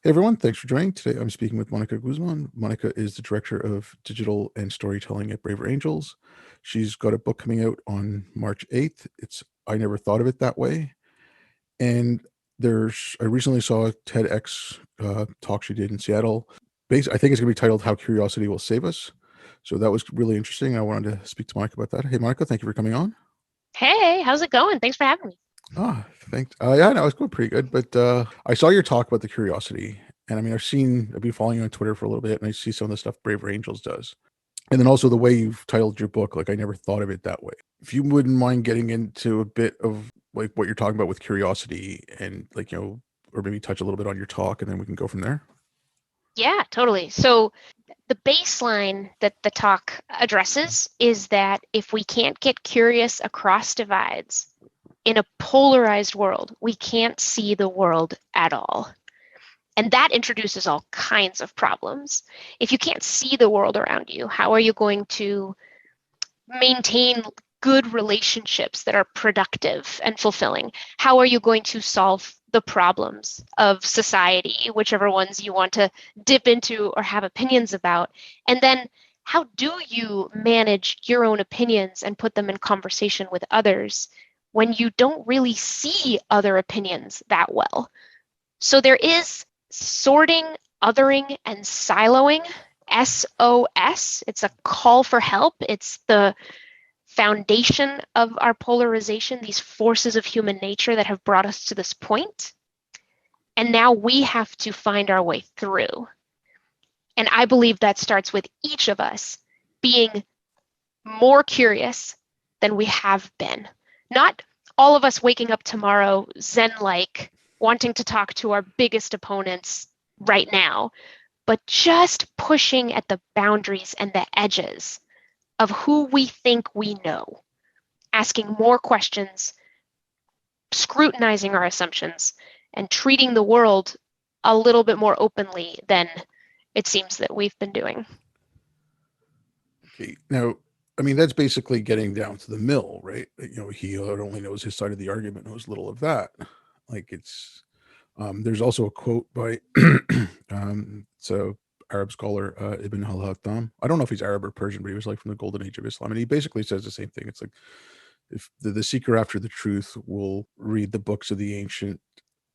Hey everyone, thanks for joining. Today I'm speaking with Monica Guzman. Monica is the Director of Digital and Storytelling at Braver Angels. She's got a book coming out on March 8th. It's I Never Thought of It That Way. And I recently saw a TEDx talk she did in Seattle. I think it's going to be titled How Curiosity Will Save Us. So that was really interesting. I wanted to speak to Monica about that. Hey Monica, thank you for coming on. Hey, how's it going? Thanks for having me. Thanks. Yeah, no, it's going pretty good. But I saw your talk about the curiosity, and I mean, I've been following you on Twitter for a little bit, and I see some of the stuff Braver Angels does, and then also the way you've titled your book. Like, I never thought of it that way. If you wouldn't mind getting into a bit of like what you're talking about with curiosity, and like or maybe touch a little bit on your talk, and then we can go from there. Yeah, totally. So, the baseline that the talk addresses is that if we can't get curious across divides in a polarized world, we can't see the world at all. And that introduces all kinds of problems. If you can't see the world around you, how are you going to maintain good relationships that are productive and fulfilling? How are you going to solve the problems of society, whichever ones you want to dip into or have opinions about? And then how do you manage your own opinions and put them in conversation with others when you don't really see other opinions that well? So there is sorting, othering, and siloing. SOS. It's a call for help. It's the foundation of our polarization, these forces of human nature that have brought us to this point. And now we have to find our way through. And I believe that starts with each of us being more curious than we have been. Not all of us waking up tomorrow Zen-like, wanting to talk to our biggest opponents right now, but just pushing at the boundaries and the edges of who we think we know, asking more questions, scrutinizing our assumptions, and treating the world a little bit more openly than it seems that we've been doing. Okay, now, I mean, that's basically getting down to the mill, right? He only knows his side of the argument, knows little of that. Like it's There's also a quote by so Arab scholar Ibn al-Haytham. I don't know if he's Arab or Persian, but he was like from the golden age of Islam, and he basically says the same thing. It's like if the seeker after the truth will read the books of the ancient,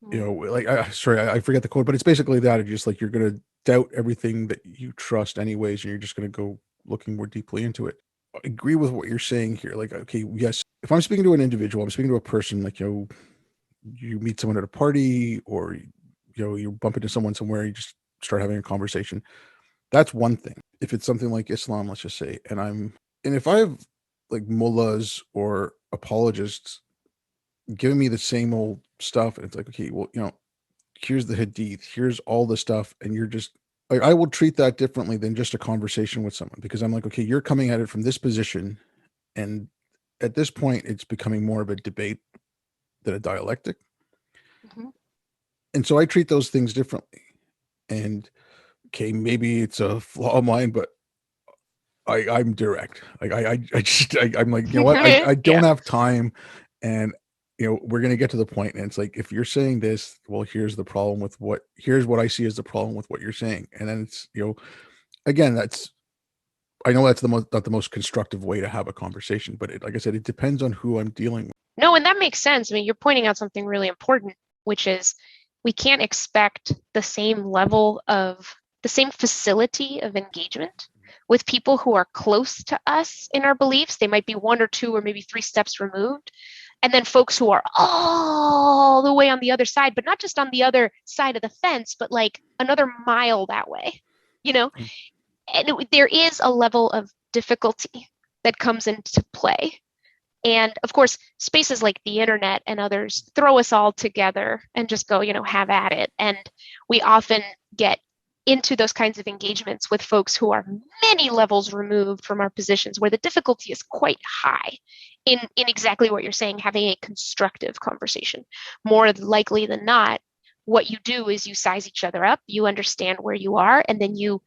like I forget the quote, but it's basically that. It's just like you're gonna doubt everything that you trust anyways, and you're just gonna go looking more deeply into it. I agree with what you're saying here. Like, okay, yes, if I'm speaking to an individual, I'm speaking to a person. Like, you meet someone at a party, or you bump into someone somewhere, you just start having a conversation. That's one thing. If it's something like Islam, let's just say, and if I have like mullahs or apologists giving me the same old stuff, and it's like, okay, well, here's the hadith, here's all the stuff, and you're just like, I will treat that differently than just a conversation with someone, because I'm like, okay, you're coming at it from this position, and at this point it's becoming more of a debate than a dialectic. Mm-hmm. And so I treat those things differently. And okay, maybe it's a flaw of mine, but I'm direct. Like I'm like, you know what? I don't Yeah. have time, and we're gonna get to the point. And it's like, if you're saying this, well, here's what I see as the problem with what you're saying. And then it's, again, I know that's not the most constructive way to have a conversation, but like I said, it depends on who I'm dealing with. No, and that makes sense. I mean, you're pointing out something really important, which is we can't expect the same facility of engagement with people who are close to us in our beliefs. They might be one or two or maybe three steps removed. And then folks who are all the way on the other side, but not just on the other side of the fence, but like another mile that way, you know? And there is a level of difficulty that comes into play. And of course, spaces like the internet and others throw us all together and just go, have at it. And we often get into those kinds of engagements with folks who are many levels removed from our positions, where the difficulty is quite high in exactly what you're saying, having a constructive conversation. More likely than not, what you do is you size each other up, you understand where you are, and then you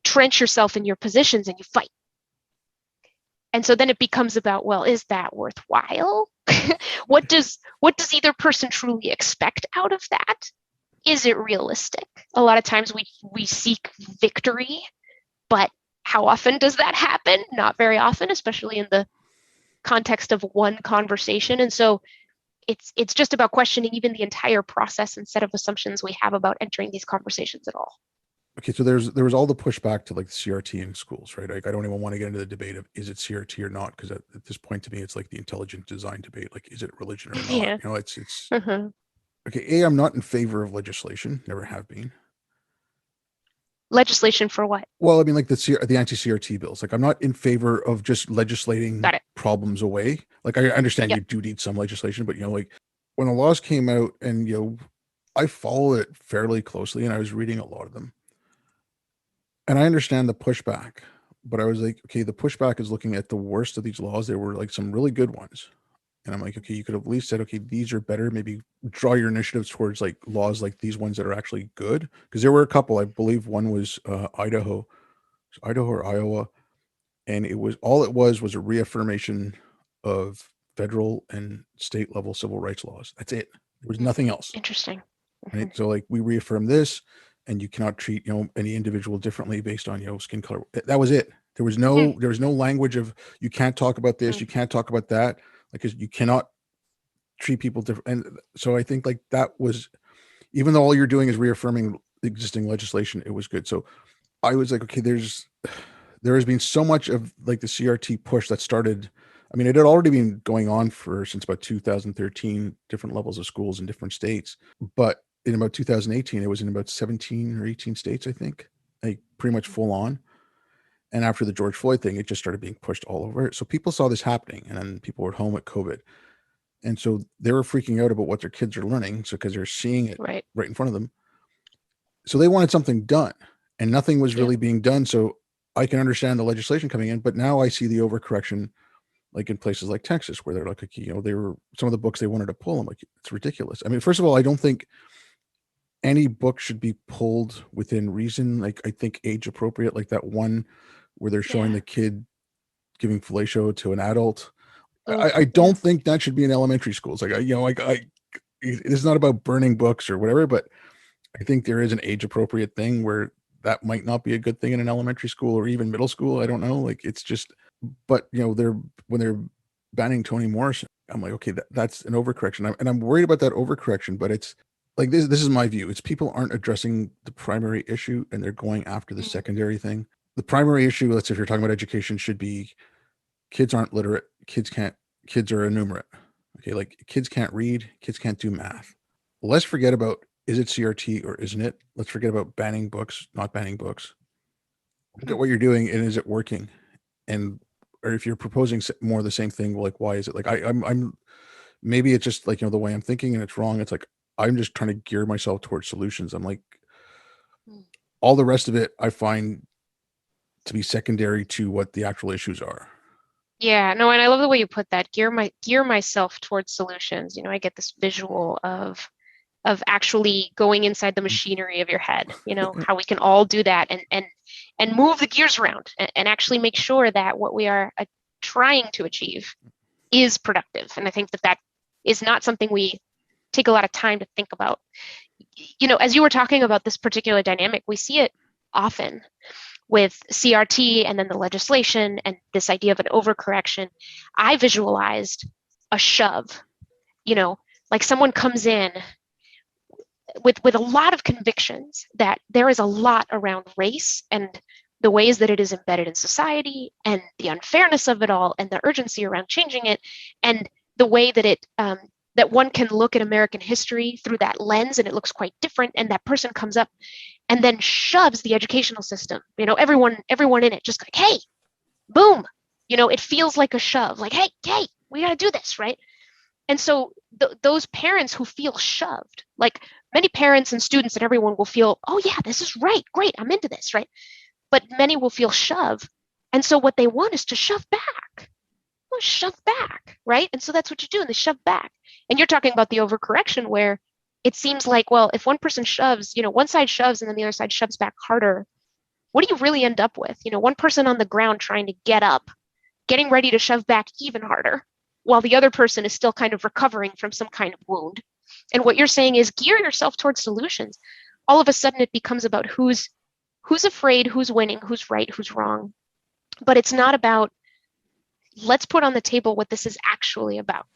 trench yourself in your positions and you fight. And so then it becomes about, well, is that worthwhile? what does either person truly expect out of that? is it realistic? A lot of times we seek victory, but how often does that happen? Not very often, especially in the context of one conversation. And so it's just about questioning even the entire process and set of assumptions we have about entering these conversations at all. Okay, so there was all the pushback to like the CRT in schools, right? Like I don't even want to get into the debate of is it CRT or not, because at this point to me it's like the intelligent design debate. Like, is it religion or not? Yeah. You know, it's Mhm. okay. I'm not in favor of legislation, never have been. Legislation for what? Well, I mean, like the anti-CRT bills. Like, I'm not in favor of just legislating Got it. problems away. Like, I understand Yep. you do need some legislation, but like when the laws came out, and I follow it fairly closely, and I was reading a lot of them, and I understand the pushback, but I was like, okay, the pushback is looking at the worst of these laws. There were like some really good ones, and I'm like, okay, you could have at least said, okay, these are better. Maybe draw your initiatives towards like laws like these ones that are actually good, because there were a couple. I believe one was Idaho or Iowa, and it was a reaffirmation of federal and state level civil rights laws. That's it. There was nothing else, Interesting. right? Mhm. So like we reaffirm this, and you cannot treat any individual differently based on skin color. That was it. Mhm. There was no language of you can't talk about this, Mhm. you can't talk about that, like 'cause you cannot treat people different. And so I think like that was, even though all you're doing is reaffirming existing legislation, it was good. So I was like, okay, there has been so much of like the CRT push that started. I mean, it had already been going on for since about 2013, different levels of schools in different states. But in about 2018, it was in about 17 or 18 states, I think, like pretty much full on. And after the George Floyd thing, it just started being pushed all over. So people saw this happening, and then people were at home with COVID. And so they were freaking out about what their kids are learning. So because they're seeing it Right. right in front of them. So they wanted something done, and nothing was Yeah. really being done. So I can understand the legislation coming in, but now I see the overcorrection, like in places like Texas, where they're like, okay, they were some of the books they wanted to pull. I'm like, it's ridiculous. I mean, first of all, I don't think any book should be pulled within reason. Like, I think age appropriate, like that one where they're showing Yeah. the kid giving fellatio to an adult. Ugh. I Yeah. don't think that should be in elementary schools. Like, it's not about burning books or whatever, but I think there is an age appropriate thing where that might not be a good thing in an elementary school or even middle school. I don't know. Like, it's just, but when they're banning Toni Morrison, I'm like, okay, that's an overcorrection. And I'm worried about that overcorrection, but it's like, this is my view. It's people aren't addressing the primary issue, and they're going after the Mhm. secondary thing. The primary issue, let's say if you're talking about education, should be kids aren't literate. Kids are illiterate. Okay. Like, kids can't read, kids can't do math. Let's forget about, is it CRT or isn't it? Let's forget about banning books, not banning books. Look at Mhm. what you're doing, and is it working? And or if you're proposing more of the same thing, like, why is it like I'm maybe it's just like, the way I'm thinking, and it's wrong. It's like I'm just trying to gear myself towards solutions. I'm like, Mhm. all the rest of it I find to be secondary to what the actual issues are. Yeah, no, and I love the way you put that. Gear myself towards solutions. I get this visual of actually going inside the machinery of your head, how we can all do that and move the gears around and actually make sure that what we are trying to achieve is productive. And I think that that is not something we take a lot of time to think about. As you were talking about this particular dynamic, we see it often with CRT and then the legislation and this idea of an overcorrection. I visualized a shove, you know, like someone comes in with a lot of convictions that there is a lot around race and the ways that it is embedded in society and the unfairness of it all and the urgency around changing it and the way that that one can look at American history through that lens and it looks quite different. And that person comes up and then shoves the educational system, everyone in it, just like, hey, boom, it feels like a shove, like, hey, we got to do this, right? And so those parents who feel shoved, like many parents and students and everyone will feel, oh yeah, this is right, great, I'm into this, right? But many will feel shove. And so what they want is to shove back. Well, shove back, right? And so that's what you do, and they shove back. And you're talking about the overcorrection where it seems like, well, if one person shoves, one side shoves and then the other side shoves back harder, what do you really end up with? One person on the ground trying to get up, getting ready to shove back even harder, while the other person is still kind of recovering from some kind of wound. And what you're saying is gear yourself towards solutions. All of a sudden it becomes about who's afraid, who's winning, who's right, who's wrong. But it's not about let's put on the table what this is actually about.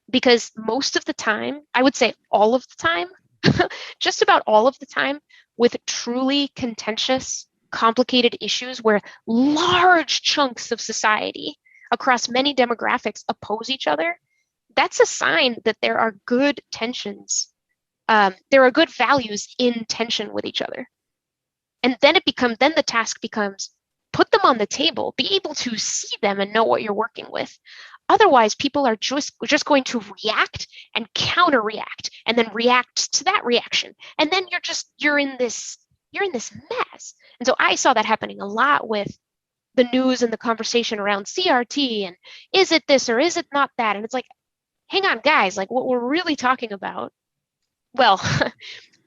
Because most of the time, I would say all of the time, just about all of the time, with truly contentious, complicated issues where large chunks of society across many demographics oppose each other, that's a sign that there are good tensions. There are good values in tension with each other. And then then the task becomes put them on the table, be able to see them and know what you're working with. Otherwise, people are just going to react and counter react and then react to that reaction. And then you're in this mess. And so I saw that happening a lot with the news and the conversation around CRT and is it this or is it not that? And it's like, hang on, guys, like what we're really talking about. Well,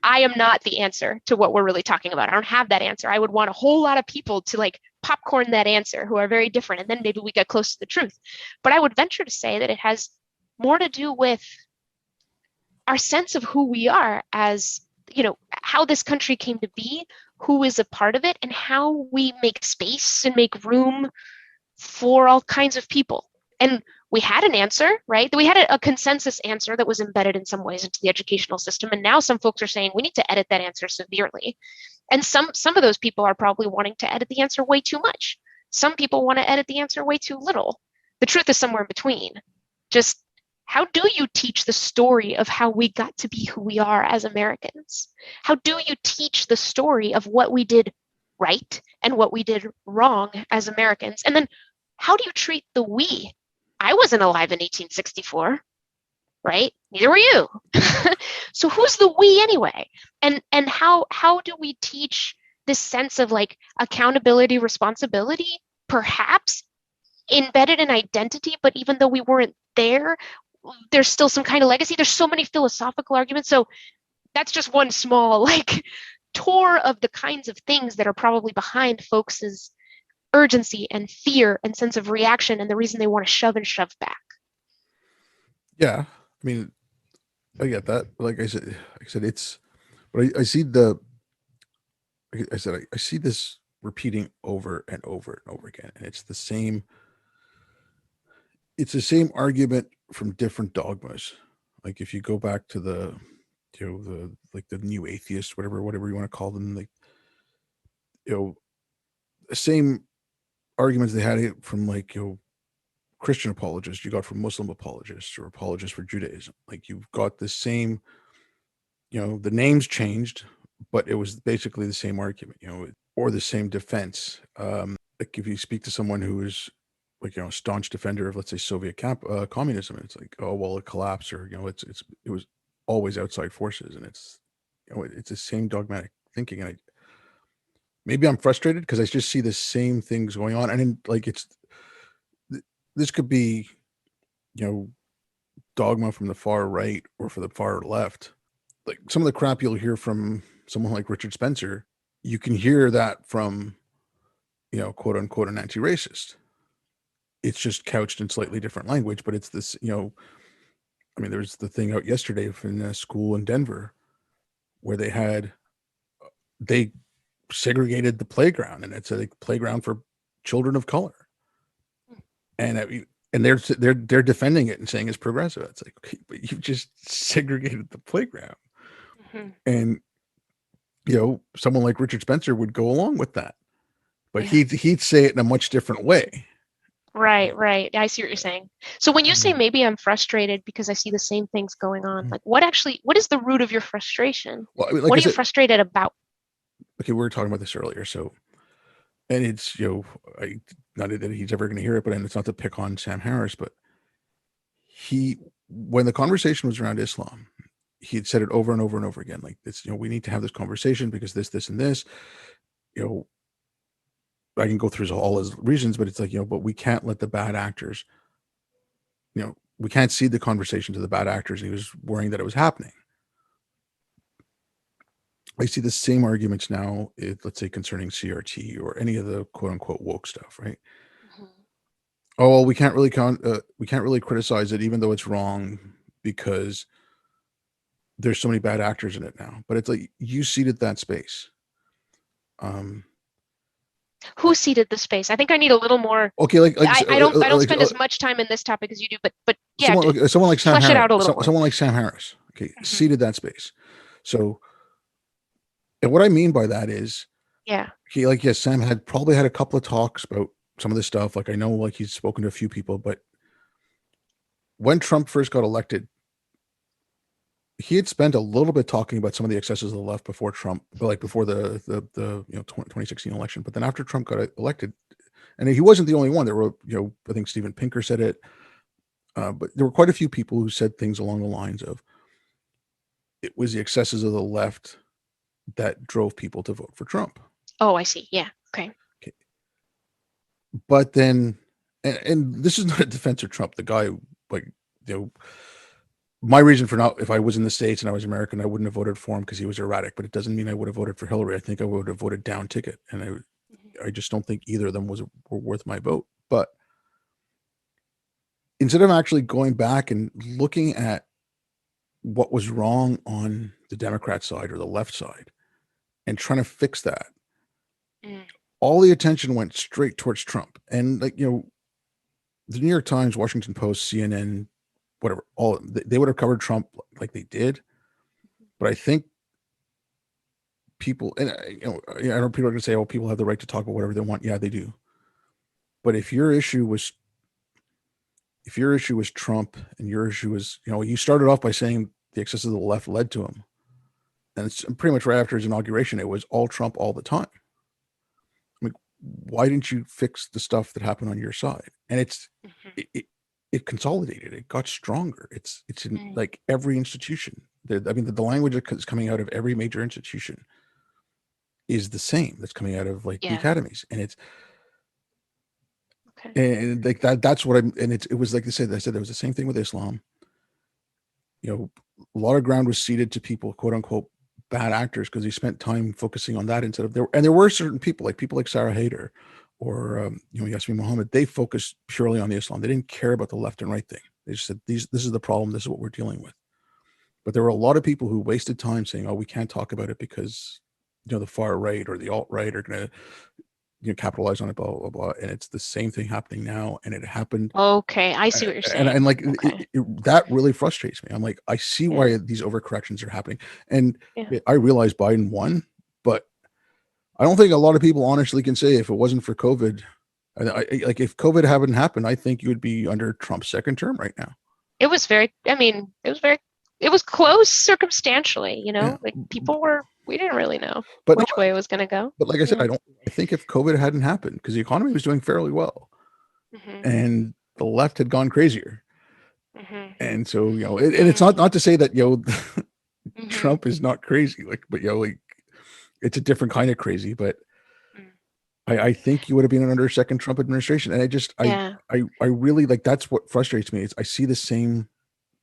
I am not the answer to what we're really talking about. I don't have that answer. I would want a whole lot of people to like popcorn that answer who are very different, and then maybe we get close to the truth. But I would venture to say that it has more to do with our sense of who we are as, how this country came to be, who is a part of it, and how we make space and make room for all kinds of people. And we had an answer, right? We had a consensus answer that was embedded in some ways into the educational system. And now some folks are saying we need to edit that answer severely. And some of those people are probably wanting to edit the answer way too much. Some people want to edit the answer way too little. The truth is somewhere in between. Just how do you teach the story of how we got to be who we are as Americans? How do you teach the story of what we did right and what we did wrong as Americans? And then how do you treat the we? I wasn't alive in 1864, right? Neither were you. So who's the we anyway? And how do we teach this sense of like accountability, responsibility, perhaps embedded in identity, but even though we weren't there, there's still some kind of legacy. There's so many philosophical arguments. So that's just one small like tour of the kinds of things that are probably behind folks' urgency and fear and sense of reaction and the reason they want to shove and shove back. Yeah, I mean, I get that. Like I said, it's. But I see I see this repeating over and over and over again, and it's the same. It's the same argument from different dogmas. Like if you go back to the new atheists, whatever you want to call them, like the same arguments they had from like Christian apologists, you got from Muslim apologists or apologists for Judaism. Like you've got the same, the names changed, but it was basically the same argument, or the same defense. Like if you speak to someone who is like, a staunch defender of, let's say, Soviet communism, it's like, oh, well, it collapsed, or, it was always outside forces. And it's, it's the same dogmatic thinking. And maybe I'm frustrated because I just see the same things going on. And then like, this could be, dogma from the far right or for the far left. Like some of the crap you'll hear from someone like Richard Spencer, you can hear that from, quote unquote, an anti-racist. It's just couched in slightly different language, but it's this, I mean, there's the thing out yesterday in a school in Denver where they segregated the playground, and it's a playground for children of color. And I mean, and they're defending it and saying it's progressive. It's like, okay, but you just segregated the playground. Mm-hmm. And someone like Richard Spencer would go along with that, but he'd say it in a much different way. Right. I see what you're saying. So when you say maybe I'm frustrated because I see the same things going on, like what is the root of your frustration? Well, I mean, like what are you frustrated about? Okay, we were talking about this earlier. So, and it's, not that he's ever going to hear it, but and it's not to pick on Sam Harris, but when the conversation was around Islam, he had said it over and over and over again, like this, we need to have this conversation because this, and this, I can go through all his reasons, but it's like, but we can't let the bad actors, we can't cede the conversation to the bad actors. He was worrying that it was happening. I see the same arguments now, let's say concerning CRT or any of the quote unquote woke stuff, right? Mm-hmm. Oh, well, we can't really criticize it, even though it's wrong, because there's so many bad actors in it now, but it's like you seeded that space. Um, Who seeded the space? I think I need a little more. okay, I don't spend as much time in this topic as you do, but yeah, someone like Sam flesh it Harris, out a little more. someone like Sam Harris, okay, Hmm. seeded that space. So, and what I mean by that is, Yeah. he like yes, Sam had probably had a couple of talks about some of this stuff. Like I know, like he's spoken to a few people, but when Trump first got elected, he had spent a little bit talking about some of the excesses of the left before Trump, but like before the 2016 election. But then after Trump got elected, and he wasn't the only one. There were I think Steven Pinker said it, but there were quite a few people who said things along the lines of it was the excesses of the left that drove people to vote for Trump. Oh, I see. Yeah. Okay. Okay. But then, and this is not a defense of Trump. The guy, like, you know, my reason for not, if I was in the States and I was American, I wouldn't have voted for him because he was erratic, but it doesn't mean I would have voted for Hillary. I think I would have voted down ticket. And I just don't think either of them were worth my vote. But instead of actually going back and looking at what was wrong on the Democrat side or the left side and trying to fix that, Mm. all the attention went straight towards Trump. And like, the New York Times, Washington Post, CNN, whatever, all they would have covered Trump like they did. But I think people, and I know people are going to say, "Oh, people have the right to talk about whatever they want." Yeah, they do. But if your issue was Trump and your issue was, you started off by saying the excesses of the left led to him, and it's pretty much right after his inauguration, it was all Trump all the time. I mean, why didn't you fix the stuff that happened on your side? And Hmm. it consolidated. It got stronger. It's in Mm. like every institution. I mean, the language that's coming out of every major institution is the same. That's coming out of like the Yeah. academies, and it's Okay. and like that's what I'm. And it was like they said. I said there was the same thing with Islam. A lot of ground was ceded to people, quote unquote, bad actors because he spent time focusing on that instead of there. And there were certain people like Sarah Hayder or Yasmin Mohammed. They focused purely on the Islam. They didn't care about the left and right thing. They just said this is the problem. This is what we're dealing with. But there were a lot of people who wasted time saying, "Oh, we can't talk about it because the far right or the alt right are going to capitalize on it." Blah blah blah. And it's the same thing happening now. And it happened Okay. I see what you're saying. like Okay. that really frustrates me. I'm like, I see Yeah. why these overcorrections are happening, and Yeah. I realize Biden won, but I don't think a lot of people honestly can say if it wasn't for COVID, like if COVID hadn't happened, I think you would be under Trump's second term right now. It was very, I mean, it was close circumstantially, Yeah, like we didn't really know but no, which way it was going to go. but like I said, Yeah. I think if COVID hadn't happened, because the economy was doing fairly well, Hmm. and the left had gone crazier, Hmm. and so and it's not to say that Hmm. Trump is not crazy, like, but like it's a different kind of crazy, but I think you would have been under a second Trump administration. And Yeah. I really like that's what frustrates me is I see the same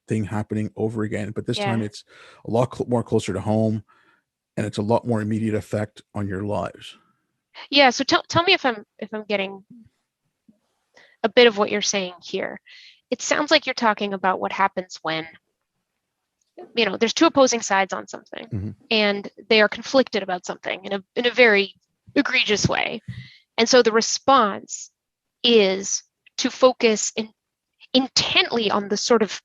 thing happening over again, but this time Yeah. it's a lot more closer to home and it's a lot more immediate effect on your lives. Yeah. So tell me if I'm getting a bit of what you're saying here. It sounds like you're talking about what happens when, there's two opposing sides on something Mm-hmm. and they are conflicted about something in a very egregious way. And so the response is to focus intently on the sort of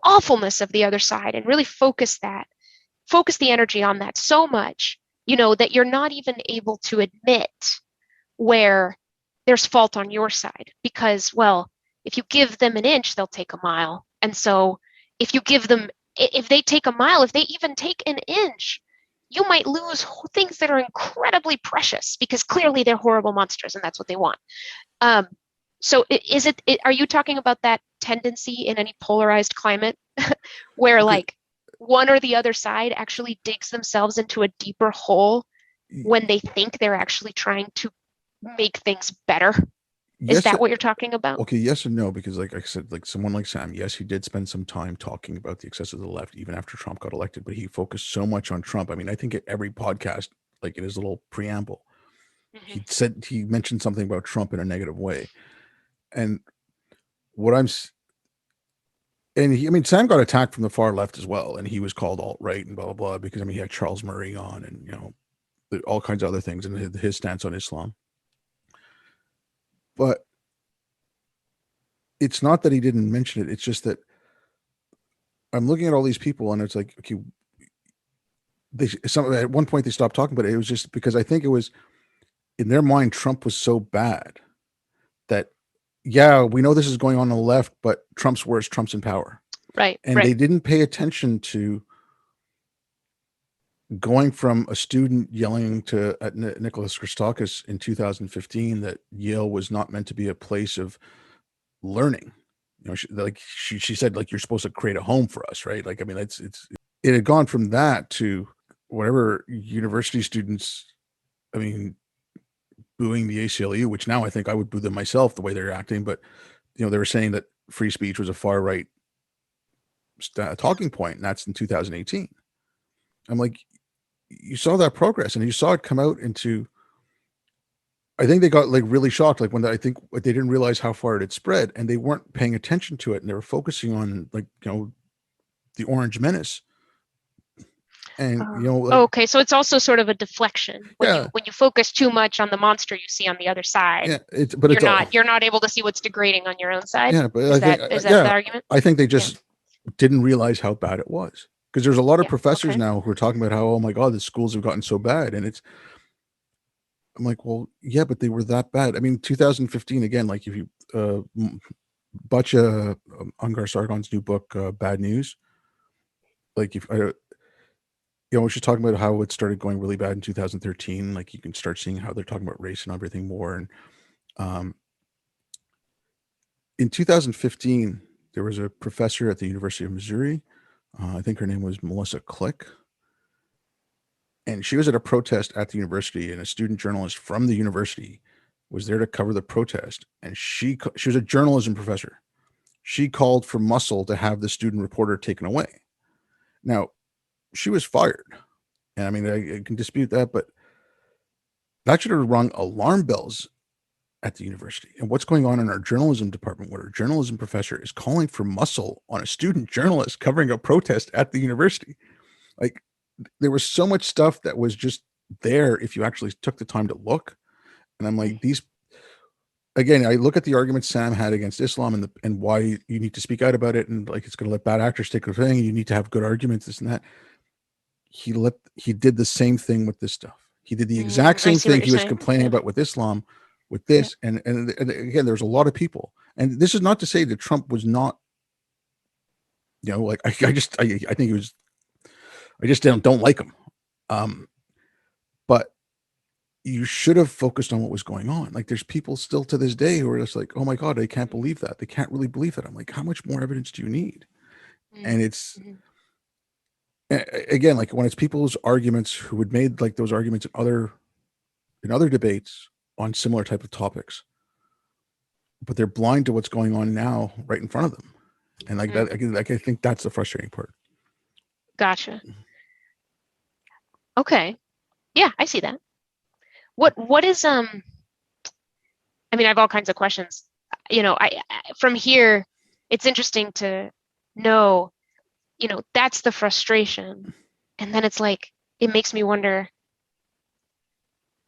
awfulness of the other side and really focus the energy on that so much, that you're not even able to admit where there's fault on your side because, well, if you give them an inch, they'll take a mile. And so if they take a mile, if they even take an inch, you might lose things that are incredibly precious because clearly they're horrible monsters and that's what they want. Um, so are you talking about that tendency in any polarized climate where Okay. like one or the other side actually digs themselves into a deeper hole when they think they're actually trying to make things better? Is Yes. that what you're talking about? Okay. Yes and no, because like I said, like someone like Sam, yes, he did spend some time talking about the excess of the left, even after Trump got elected, but he focused so much on Trump. I mean, I think at every podcast, like in his little preamble, Mm-hmm. he mentioned something about Trump in a negative way. And what I'm and he, I mean, Sam got attacked from the far left as well, and he was called alt right and blah blah blah because I mean he had Charles Murray on, and all kinds of other things, and his stance on Islam. But it's not that he didn't mention it; it's just that I'm looking at all these people, and it's like, okay, at one point they stopped talking, but it was just because I think it was in their mind Trump was so bad that yeah, we know this is going on the left, but Trump's worse. Trump's in power, Right. and they didn't pay attention to going from a student yelling to at Nicholas Christakis in 2015 that Yale was not meant to be a place of learning. She said, like, you're supposed to create a home for us, right? Like, I mean, it had gone from that to whatever university students, I mean, booing the ACLU, which now I think I would boo them myself the way they're acting. But, they were saying that free speech was a far right talking point, and that's in 2018. I'm like, you saw that progress, and you saw it come out into. I think they got like really shocked, like when I think they didn't realize how far it had spread, and they weren't paying attention to it, and they were focusing on like the Orange Menace, and okay, so it's also sort of a deflection yeah, when you focus too much on the monster you see on the other side. Yeah, you're not able to see what's degrading on your own side. Yeah, but is that the argument? I think they just didn't realize how bad it was, because there's a lot of professors now who are talking about how, oh my God, the schools have gotten so bad, and I'm like, well, yeah, but they were that bad. I mean, 2015 again, like if you Batya Ungar Sargon's new book, Bad News, like if she's talking about how it started going really bad in 2013. Like you can start seeing how they're talking about race and everything more. And in 2015, there was a professor at the University of Missouri. I think her name was Melissa Click. And she was at a protest at the university, and a student journalist from the university was there to cover the protest. And she was a journalism professor. She called for muscle to have the student reporter taken away. Now, she was fired. And I mean, I can dispute that, but that should have rung alarm bells at the university. And what's going on in our journalism department, where our journalism professor is calling for muscle on a student journalist covering a protest at the university? Like, there was so much stuff that was just there if you actually took the time to look. And I'm like, again, I look at the arguments Sam had against Islam and why you need to speak out about it, and like it's going to let bad actors take a thing. You need to have good arguments, this and that. He did the same thing with this stuff. He did the exact same thing he was complaining about with Islam, with this, and again, there's a lot of people, and this is not to say that Trump was not, like I think he was. I just don't like him. But you should have focused on what was going on. Like there's people still to this day who are just like, oh my God, they can't believe that. They can't really believe that. I'm like, how much more evidence do you need? And it's, again, like when it's people's arguments who had made like those arguments in other debates on similar type of topics, but they're blind to what's going on now right in front of them. And like that, I think that's the frustrating part. Gotcha. Okay. Yeah, I see that. What is I mean, I have all kinds of questions. I from here, it's interesting to know, that's the frustration. And then it's like, it makes me wonder,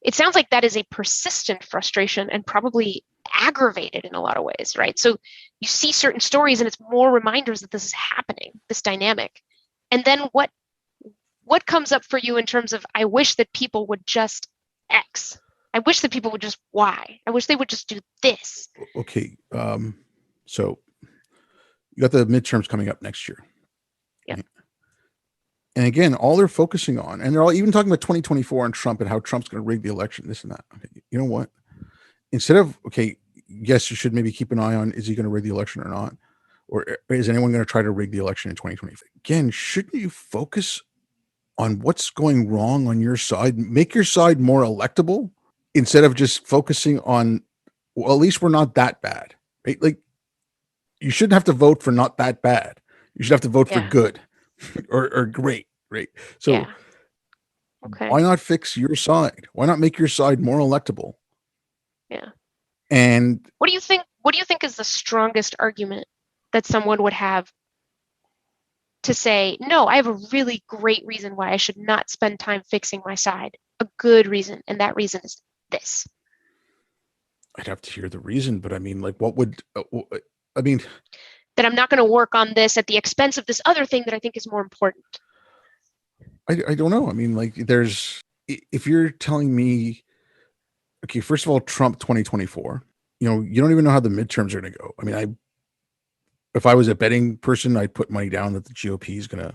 it sounds like that is a persistent frustration and probably aggravated in a lot of ways, right? So you see certain stories and it's more reminders that this is happening, this dynamic. And then what comes up for you in terms of, I wish that people would just X. I wish that people would just Y. I wish they would just do this. Okay. So you got the midterms coming up next year. Yeah. And again, all they're focusing on, and they're all even talking about 2024 and Trump and how Trump's going to rig the election, this and that. Okay, you know what? Instead of, okay, yes, you should maybe keep an eye on, is he going to rig the election or not? Or is anyone going to try to rig the election in 2024? Again, shouldn't you focus on what's going wrong on your side? Make your side more electable instead of just focusing on, well, at least we're not that bad, right? Like, you shouldn't have to vote for not that bad. You should have to vote for good or great, right? So why not fix your side? Why not make your side more electable? Yeah. And what do you think is the strongest argument that someone would have to say, no, I have a really great reason why I should not spend time fixing my side. A good reason. And that reason is this. I'd have to hear the reason, but I mean, like, what would, I mean, that I'm not going to work on this at the expense of this other thing that I think is more important. I don't know. I mean, like, if you're telling me, okay, first of all, Trump 2024, you don't even know how the midterms are going to go. I mean, if I was a betting person, I'd put money down that the GOP is going to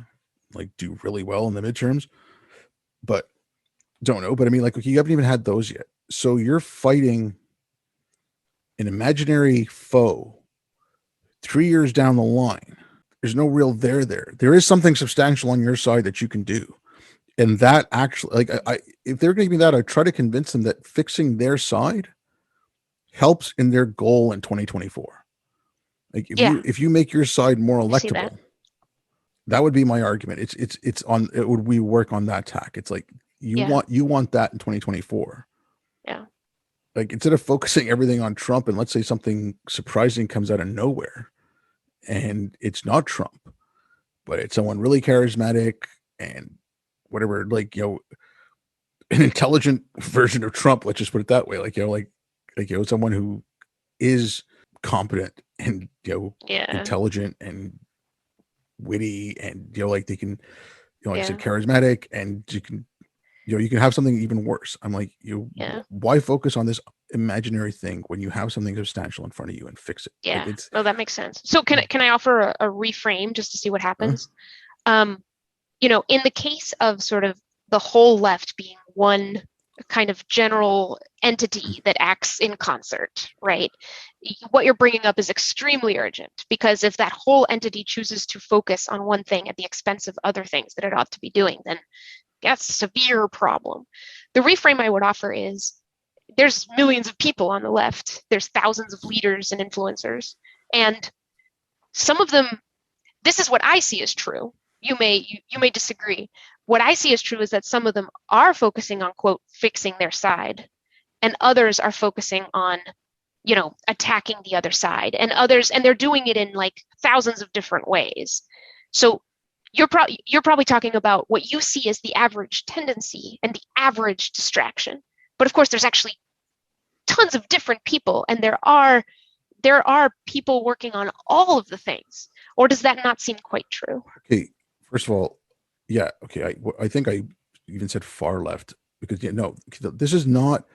like do really well in the midterms, but don't know. But I mean, like, okay, you haven't even had those yet. So you're fighting an imaginary foe 3 years down the line. There's no real there. There is something substantial on your side that you can do. And that actually, like, if they're going to give me that, I try to convince them that fixing their side helps in their goal in 2024. Like, if you make your side more electable, that would be my argument. It's on, it would, we work on that tack. It's like, you want that in 2024. Yeah. Like, instead of focusing everything on Trump, and let's say something surprising comes out of nowhere and it's not Trump, but it's someone really charismatic and whatever, like, an intelligent version of Trump, let's just put it that way. Like, someone who is competent and, intelligent and witty and, like, they can, like I said, charismatic, and you can have something even worse. I'm like, why focus on this imaginary thing when you have something substantial in front of you and fix it? Yeah. Like, no, that makes sense. So can I offer a reframe just to see what happens? In the case of sort of the whole left being one kind of general entity that acts in concert, right? What you're bringing up is extremely urgent, because if that whole entity chooses to focus on one thing at the expense of other things that it ought to be doing, then that's a severe problem. The reframe I would offer is, there's millions of people on the left. There's thousands of leaders and influencers. And some of them, this is what I see as true. You may disagree. What I see as true is that some of them are focusing on, quote, fixing their side, and others are focusing on, attacking the other side, and they're doing it in like thousands of different ways. So you're probably talking about what you see as the average tendency and the average distraction. But of course, there's actually tons of different people, and there are people working on all of the things. Or does that not seem quite true? Okay, first of all, yeah, okay, I think I even said far left, because this is not,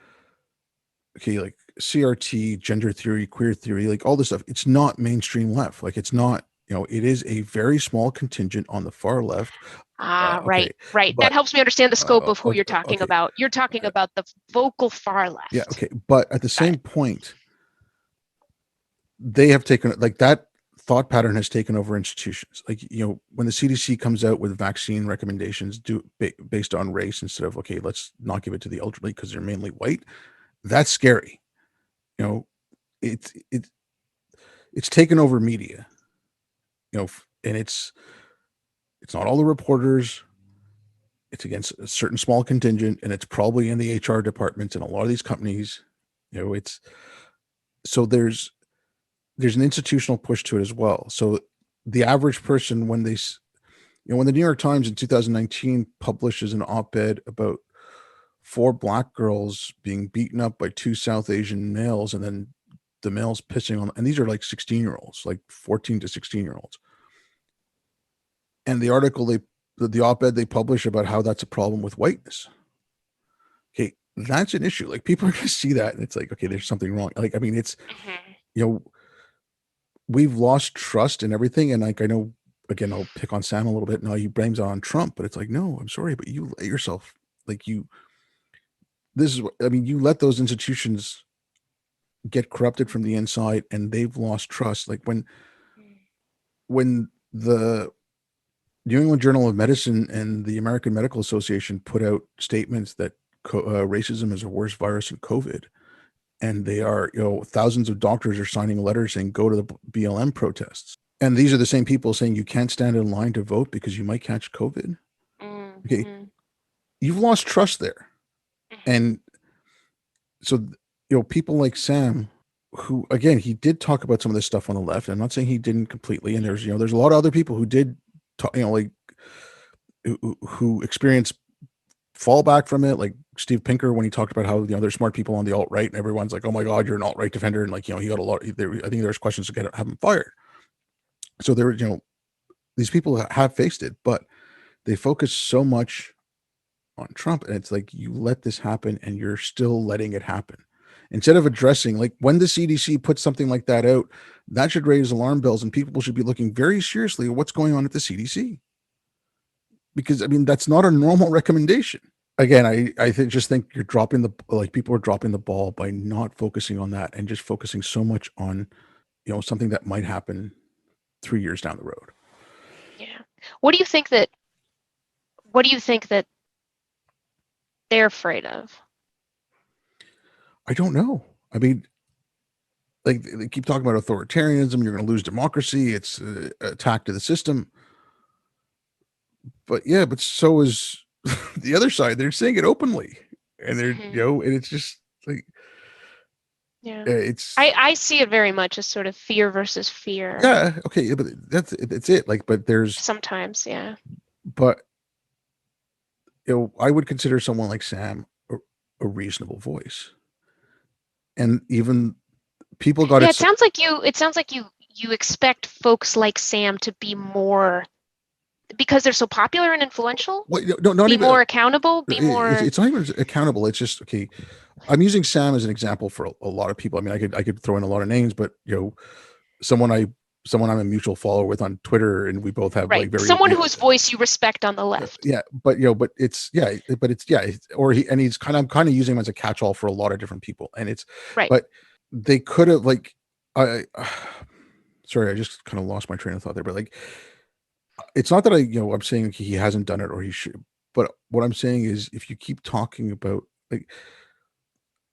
okay, like CRT, gender theory, queer theory, like all this stuff. It's not mainstream left. Like, it's not, it is a very small contingent on the far left. Right. But that helps me understand the scope of who you're talking about. You're talking about the vocal far left. Yeah. Okay. But at the same point, they have taken, like, that thought pattern has taken over institutions. Like, when the CDC comes out with vaccine recommendations based on race, instead of, okay, let's not give it to the elderly because they're mainly white, that's scary. It's taken over media, and it's not all the reporters. It's against a certain small contingent, and it's probably in the HR departments in a lot of these companies. It's, so there's an institutional push to it as well. So the average person, when they, when the New York Times in 2019 publishes an op-ed about 4 Black girls being beaten up by 2 South Asian males, and then the males pissing on, and these are like 16-year-olds, like 14 to 16-year-olds. And the article the op-ed they publish about how that's a problem with whiteness. Okay, that's an issue. Like, people are going to see that, and it's like, okay, there's something wrong. Like, I mean, it's, we've lost trust in everything. And, like, I know, again, I'll pick on Sam a little bit. No, he blames it on Trump, but it's like, no, I'm sorry, but you let yourself, like, this is what, I mean, you let those institutions get corrupted from the inside, and they've lost trust. Like, when the New England Journal of Medicine and the American Medical Association put out statements that racism is a worse virus than COVID, and they are, thousands of doctors are signing letters saying go to the BLM protests, and these are the same people saying you can't stand in line to vote because you might catch COVID. Okay, you've lost trust there. And so, people like Sam, who, again, he did talk about some of this stuff on the left. I'm not saying he didn't completely, and there's a lot of other people who did like who experience fallback from it, like Steve Pinker when he talked about how there's smart people on the alt right, and everyone's like, "Oh my God, you're an alt right defender," and like he got a lot. I think there's questions to have him fired. So there, these people have faced it, but they focus so much on Trump, and it's like you let this happen, and you're still letting it happen. Instead of addressing, like when the CDC puts something like that out, that should raise alarm bells, and people should be looking very seriously at what's going on at the CDC. Because that's not a normal recommendation. Again, just think you're dropping people are dropping the ball by not focusing on that and just focusing so much on something that might happen 3 years down the road. Yeah. What do you think that they're afraid of? I don't know. I mean, like they keep talking about authoritarianism, you're going to lose democracy, it's an attack to the system. But yeah, but so is the other side. They're saying it openly, and they're and it's just like, yeah, it's. I see it very much as sort of fear versus fear. Yeah, okay, but that's it. Like, but there's sometimes, yeah. But I would consider someone like Sam a reasonable voice, and even people got yeah. it. It sounds like you expect folks like Sam to be more, because they're so popular and influential. Well, no, not be even more accountable. Be more. It's not even accountable. It's just okay. I'm using Sam as an example for a lot of people. I mean, I could throw in a lot of names, but someone I'm a mutual follower with on Twitter, and we both have like very someone whose voice you respect on the left. Yeah, but or he's I'm kind of using him as a catch-all for a lot of different people, and it's right. But they could have sorry, I just kind of lost my train of thought there. But like, it's not that I'm saying he hasn't done it or he should, but what I'm saying is if you keep talking about like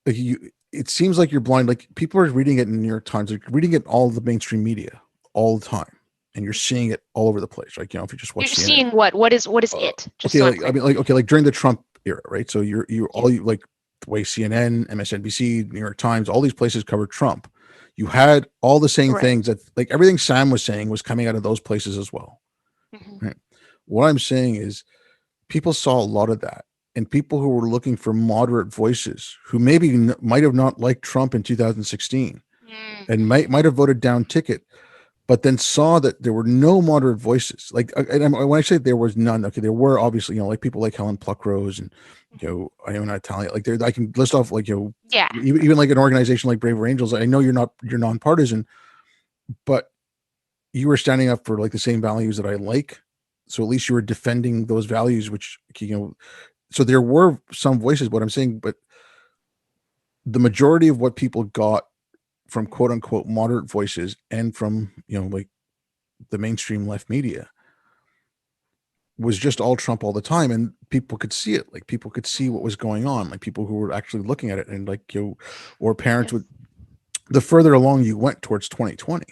it seems like you're blind. Like people are reading it in the New York Times, like reading it all the mainstream media all the time, and you're seeing it all over the place. Like if you just watch, you're seeing what is it? Just okay, like during the Trump era, right? So like the way CNN, MSNBC, New York Times, all these places covered Trump. You had all the same things that like everything Sam was saying was coming out of those places as well. Right? What I'm saying is people saw a lot of that. And people who were looking for moderate voices who maybe might have not liked Trump in 2016 and might have voted down ticket, but then saw that there were no moderate voices. Like, and when I say there was none, okay, there were obviously, like people like Helen Pluckrose and, Iona Italia, like I can list off like, even like an organization like Braver Angels. I know you're nonpartisan, but you were standing up for like the same values that I like. So at least you were defending those values, which, so there were some voices, what I'm saying, but the majority of what people got from quote unquote moderate voices and from, like the mainstream left media was just all Trump all the time. And people could see it. Like people could see what was going on. Like people who were actually looking at it and like, or parents would, the further along you went towards 2020.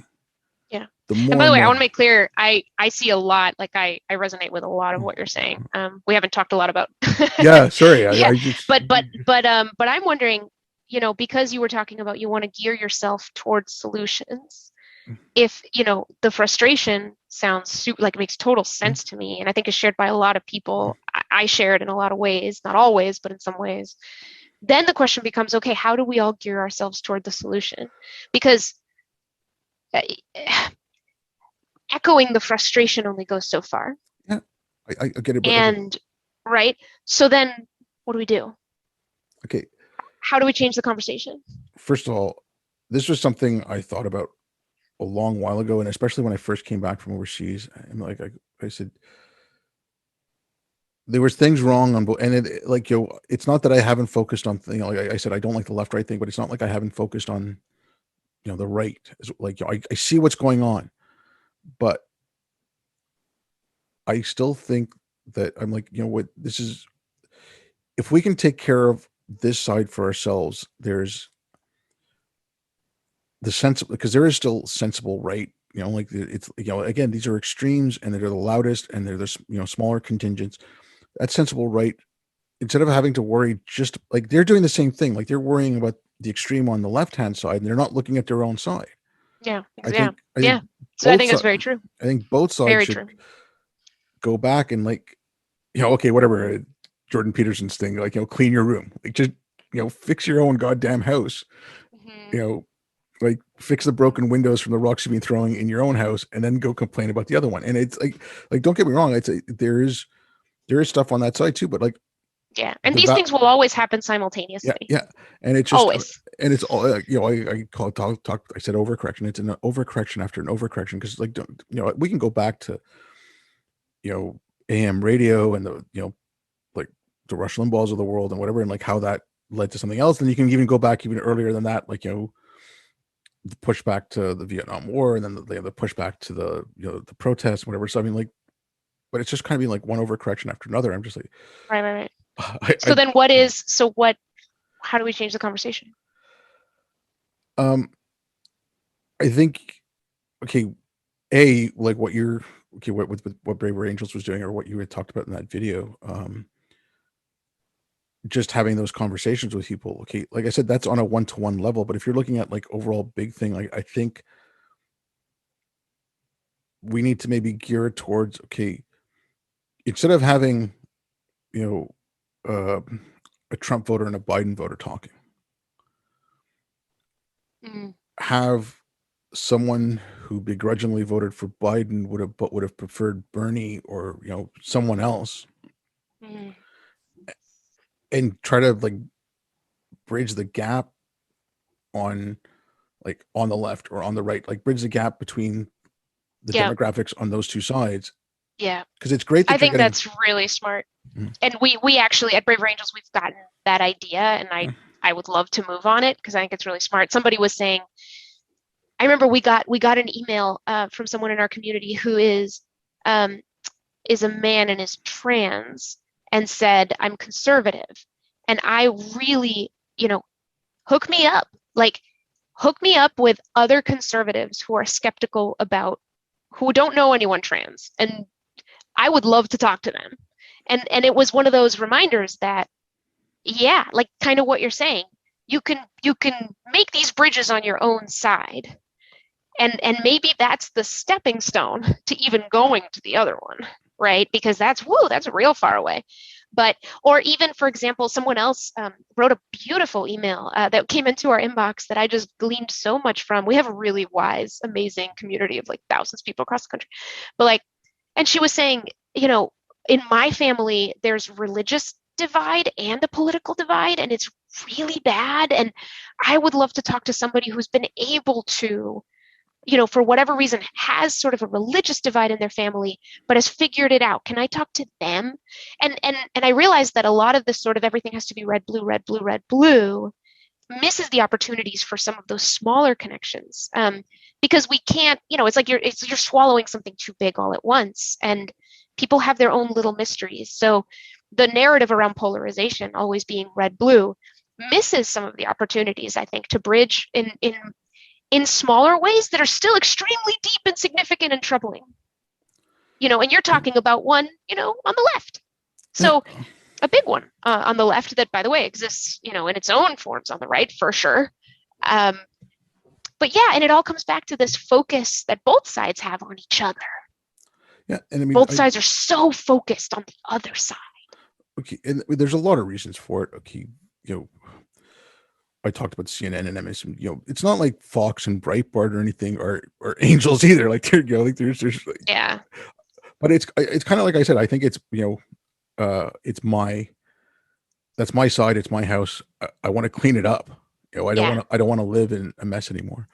Yeah. The more and by the way, I want to make clear, I see a lot, like I resonate with a lot of what you're saying. We haven't talked a lot about. Yeah, sorry. I just... But I'm wondering, because you were talking about you want to gear yourself towards solutions. If the frustration sounds like it makes total sense to me, and I think is shared by a lot of people. I share it in a lot of ways, not always, but in some ways. Then the question becomes, okay, how do we all gear ourselves toward the solution? Because echoing the frustration only goes so far. Yeah, I get it. But and right, so then what do we do? Okay, how do we change the conversation? First of all, this was something I thought about a long while ago, and especially when I first came back from overseas. And like I said, there was things wrong on both, and it's not that I haven't focused on, like I said, I don't like the left-right thing, but it's not like I haven't focused on, the right. Like I see what's going on, but I still think that I'm like, what this is, if we can take care of this side for ourselves, there's the sense, because there is still sensible right, like it's, again, these are extremes and they're the loudest and they're the, smaller contingents. That sensible right, instead of having to worry, just like they're doing the same thing, like they're worrying about the extreme on the left-hand side and they're not looking at their own side. Yeah. I think so I think it's very true. I think both sides go back and like, okay, whatever, Jordan Peterson's thing, like, clean your room, like just, fix your own goddamn house, Mhm. you know, like fix the broken windows from the rocks you've been throwing in your own house, and then go complain about the other one. And it's like don't get me wrong, there is stuff on that side too, but like Yeah. And the these va- things will always happen yeah, simultaneously. yeah, and it's just Always. and it's all I call it I said overcorrection. It's an overcorrection after an overcorrection, because like we can go back to you know AM radio and the like the Rush Limbaughs of the world and whatever, and like how that led to something else. And you can even go back even earlier than that, like the pushback to the Vietnam War, and then the pushback to the the protests, whatever. So I mean, like, but it's just kind of being like one overcorrection after another. I'm just like, Right, right, right. So I then how do we change the conversation? um I think, okay, a like what you're okay what with what Braver Angels was doing, or what you had talked about in that video, just having those conversations with people. Okay, like I said, that's on a one-to-one level, but if you're looking at like overall big thing, like I think we need to maybe gear it towards, okay, instead of having you know uh, a Trump voter and a Biden voter talking, Mm, have someone who begrudgingly voted for Biden would have preferred Bernie, or someone else, mm. and try to like bridge the gap on on the left or on the right, like bridge the gap between the Yeah, demographics on those two sides, yeah. because it's great I that you're think getting. that's really smart. Mm, And we actually at Braver Angels we've gotten that idea, and mm, I would love to move on it because I think it's really smart. Somebody was saying, I remember we got an email from someone in our community who um, is a man and is trans, and said, I'm conservative. And I really, hook me up. Like, hook me up with other conservatives who are skeptical about, who don't know anyone trans. And I would love to talk to them. And it was one of those reminders that, yeah, like kind of what you're saying. You can make these bridges on your own side. And maybe that's the stepping stone to even going to the other one, right? Because that's real far away. But or even, for example, someone else wrote a beautiful email that came into our inbox that I just gleaned so much from. We have a really wise, amazing community of like thousands of people across the country. But like, and she was saying, you know, in my family, there's religious divide and a political divide, and it's really bad. And I would love to talk to somebody who's been able to, for whatever reason, has sort of a religious divide in their family, but has figured it out. Can I talk to them? And I realized that a lot of this sort of everything has to be red, blue, red, blue, red, blue misses the opportunities for some of those smaller connections. Because we can't, it's like you're swallowing something too big all at once, and people have their own little mysteries. So the narrative around polarization always being red, blue misses some of the opportunities, I think, to bridge in smaller ways that are still extremely deep and significant and troubling. And you're yeah, talking about one, on the left. yeah, So a big one on the left that, by the way, exists, in its own forms on the right for sure. Um, but yeah, and it all comes back to this focus that both sides have on each other. yeah. And I mean, Both sides are so focused on the other side. okay, and there's a lot of reasons for it. Okay, you know, I talked about CNN and MSN. It's not like Fox and Breitbart or anything, or Angels either. Like like there's like, Yeah. but it's kind of like I said. I think it's it's that's my side. It's my house. I want to clean it up. Yeah. I don't want to live in a mess anymore.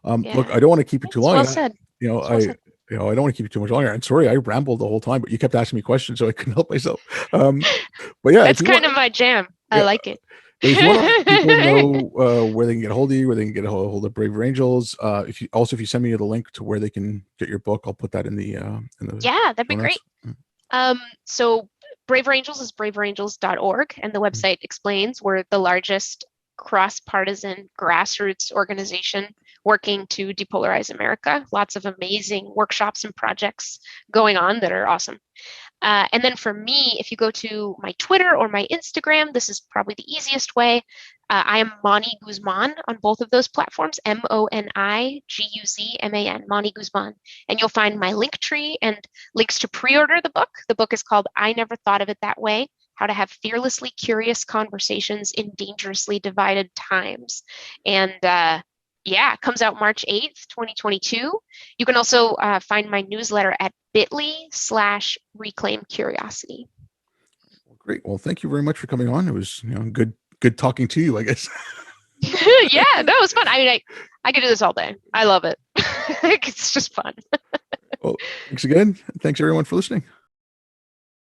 Look, Yeah. I don't want to keep you too It's long. well And I, said. It's I well said. I don't want to keep you too much longer. I'm sorry, I rambled the whole time, but you kept asking me questions, so I couldn't help myself. But yeah, if That's you want, kind of my jam. I yeah, like it. but if you want to let people know where they can get a hold of you, where they can get a hold of Braver Angels, if you send me the link to where they can get your book, I'll put that in the Yeah, that'd be show great. notes. So Braver Angels is braverangels.org, and the website explains we're the largest cross-partisan grassroots organization working to depolarize America. Lots of amazing workshops and projects going on that are awesome. And then for me, if you go to my Twitter or my Instagram, this is probably the easiest way. I am Moni Guzman on both of those platforms, Moniguzman, Moni Guzman. And you'll find my link tree and links to pre-order the book. The book is called I Never Thought of It That Way, How to Have Fearlessly Curious Conversations in Dangerously Divided Times. And yeah, it comes out March 8th, 2022. You can also find my newsletter at bit.ly/reclaim curiosity. Well, great. Well, thank you very much for coming on. It was good talking to you, I guess. Yeah, that was fun. I mean, I could do this all day. I love it. It's just fun. Well, thanks again. Thanks everyone for listening.